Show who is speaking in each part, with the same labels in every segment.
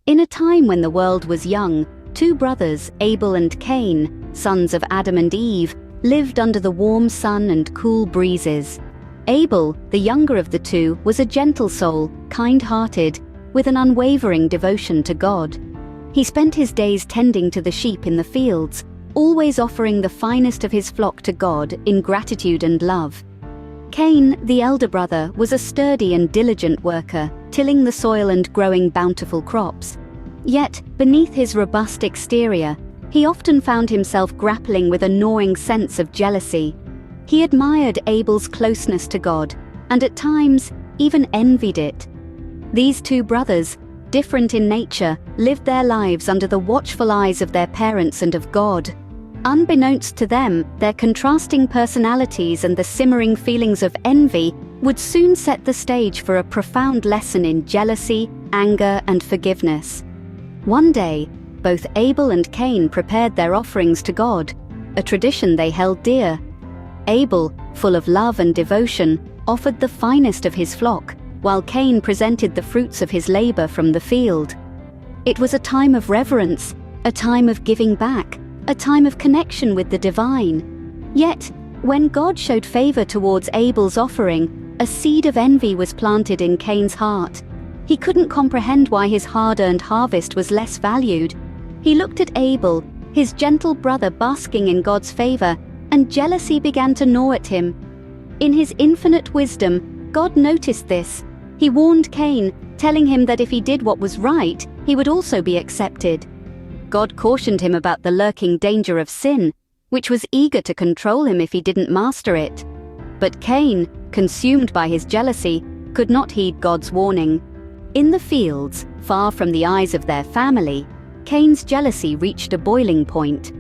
Speaker 1: In a time when the world was young, two brothers, Abel and Cain, sons of Adam and Eve, lived under the warm sun and cool breezes. Abel, the younger of the two, was a gentle soul, kind-hearted, with an unwavering devotion to God. He spent his days tending to the sheep in the fields, always offering the finest of his flock to God in gratitude and love. Cain, the elder brother, was a sturdy and diligent worker, tilling the soil and growing bountiful crops. Yet, beneath his robust exterior, he often found himself grappling with a gnawing sense of jealousy. He admired Abel's closeness to God, and at times, even envied it. These two brothers, different in nature, lived their lives under the watchful eyes of their parents and of God. Unbeknownst to them, their contrasting personalities and the simmering feelings of envy would soon set the stage for a profound lesson in jealousy, anger, and forgiveness. One day, both Abel and Cain prepared their offerings to God, a tradition they held dear. Abel, full of love and devotion, offered the finest of his flock, while Cain presented the fruits of his labor from the field. It was a time of reverence, a time of giving back, a time of connection with the divine. Yet, when God showed favor towards Abel's offering, a seed of envy was planted in Cain's heart. He couldn't comprehend why his hard-earned harvest was less valued. He looked at Abel, his gentle brother basking in God's favor, and jealousy began to gnaw at him. In his infinite wisdom, God noticed this. He warned Cain, telling him that if he did what was right, he would also be accepted. God cautioned him about the lurking danger of sin, which was eager to control him if he didn't master it. But Cain, consumed by his jealousy, could not heed God's warning. In the fields, far from the eyes of their family, Cain's jealousy reached a boiling point.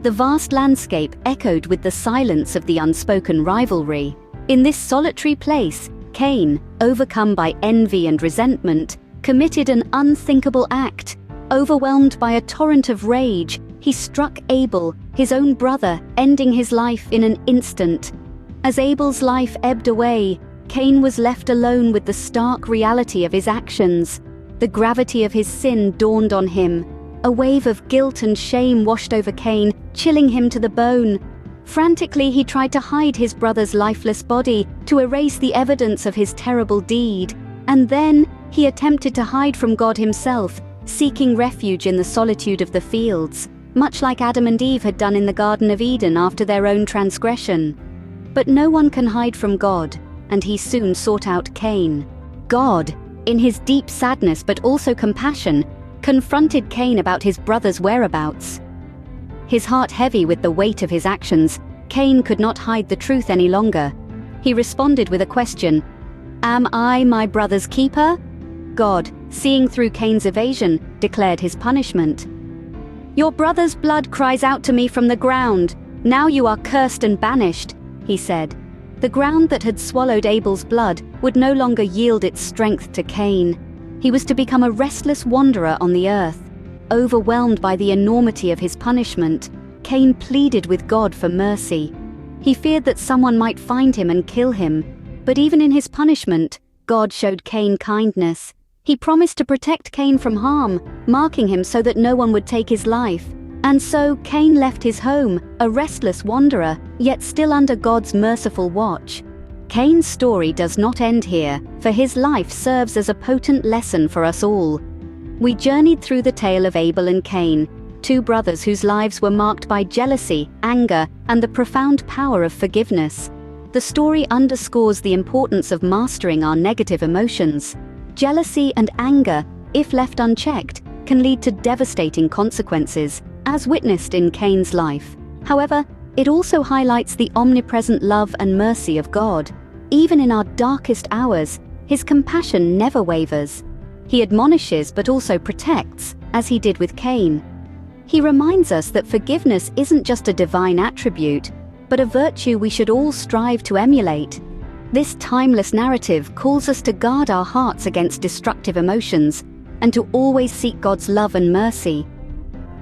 Speaker 1: The vast landscape echoed with the silence of the unspoken rivalry. In this solitary place, Cain, overcome by envy and resentment, committed an unthinkable act. Overwhelmed by a torrent of rage, he struck Abel, his own brother, ending his life in an instant. As Abel's life ebbed away, Cain was left alone with the stark reality of his actions. The gravity of his sin dawned on him. A wave of guilt and shame washed over Cain, chilling him to the bone. Frantically, he tried to hide his brother's lifeless body, to erase the evidence of his terrible deed. And then, he attempted to hide from God himself, seeking refuge in the solitude of the fields, much like Adam and Eve had done in the Garden of Eden after their own transgression. But no one can hide from God, and he soon sought out Cain. God, in his deep sadness but also compassion, confronted Cain about his brother's whereabouts. His heart heavy with the weight of his actions, Cain could not hide the truth any longer. He responded with a question, "Am I my brother's keeper?" God, seeing through Cain's evasion, declared his punishment. "Your brother's blood cries out to me from the ground. Now you are cursed and banished," he said. The ground that had swallowed Abel's blood would no longer yield its strength to Cain. He was to become a restless wanderer on the earth. Overwhelmed by the enormity of his punishment, Cain pleaded with God for mercy. He feared that someone might find him and kill him. But even in his punishment, God showed Cain kindness. He promised to protect Cain from harm, marking him so that no one would take his life. And so Cain left his home, a restless wanderer, yet still under God's merciful watch. Cain's story does not end here, for his life serves as a potent lesson for us all. We journeyed through the tale of Abel and Cain, two brothers whose lives were marked by jealousy, anger, and the profound power of forgiveness. The story underscores the importance of mastering our negative emotions. Jealousy and anger, if left unchecked, can lead to devastating consequences, as witnessed in Cain's life. However, it also highlights the omnipresent love and mercy of God. Even in our darkest hours, his compassion never wavers. He admonishes but also protects, as he did with Cain. He reminds us that forgiveness isn't just a divine attribute, but a virtue we should all strive to emulate. This timeless narrative calls us to guard our hearts against destructive emotions and to always seek God's love and mercy.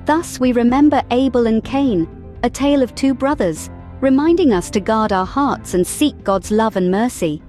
Speaker 1: Thus we remember Abel and Cain, a tale of two brothers, reminding us to guard our hearts and seek God's love and mercy.